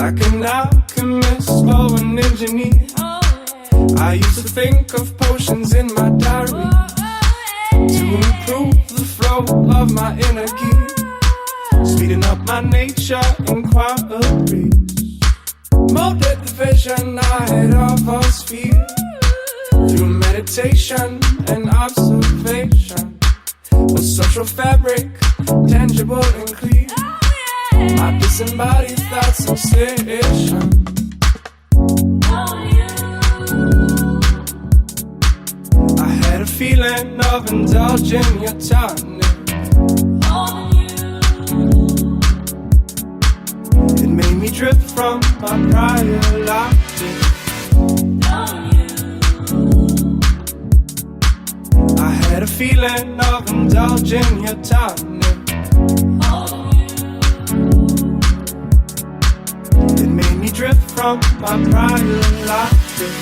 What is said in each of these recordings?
like an alchemist or an engineer. I used to think of potions in my diary to improve the flow of my inner gear, speeding up my nature inquiries. Molded the vision I had of our sphere through meditation and observation. A social fabric, tangible and clear. My disembodied thoughts sensation. I had a feeling of indulging your tonic. It made me drift from my prior logic. I had a feeling of indulging your tonic. It made me drift from my prior logic.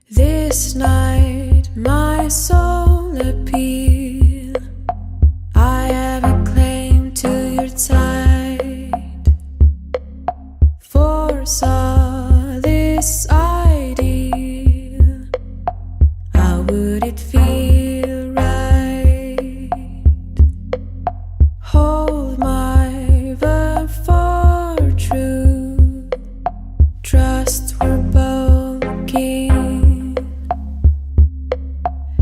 This night my soul appeal. I have a claim to your tide. Foresaw this ideal. How would it feel right? Hold my verb for true. Trust we're both keen.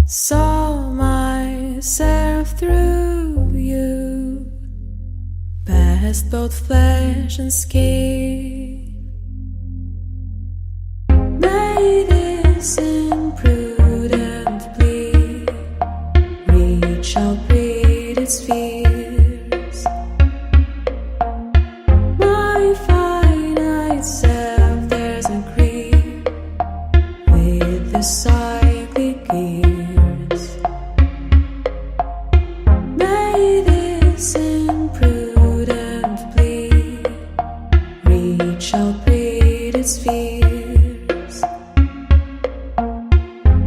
Saw myself through you, past both flesh and skin. May this imprudent plea reach out, breed its fears. My finite self dares agree with the cyclic gear. Fears.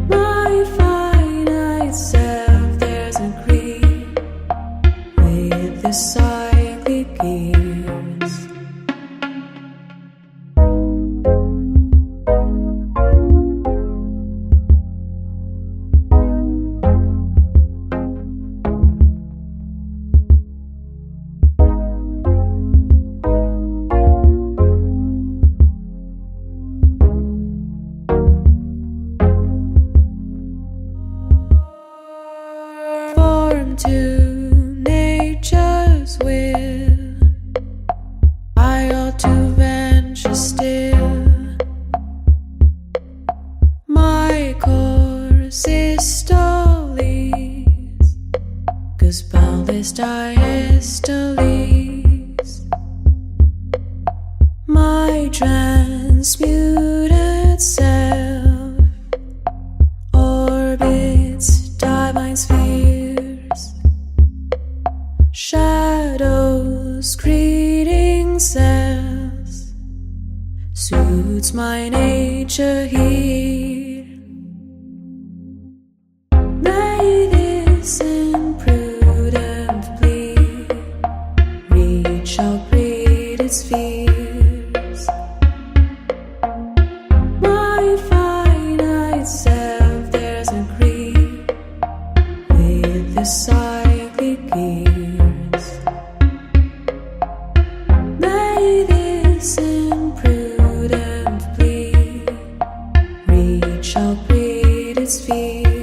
My finite self dares agree with the cyclic gears. To nature's will, I ought to venture still. My course is stollies, 'cause boundless diastoles. My transmuted self orbits divine sphere. Shadows greeting cells suits my nature here. May this imprudent plea reach out, breed its fears. My finite self dares agree with the cyclic gear. Imprudent plea reach out, breed its fear.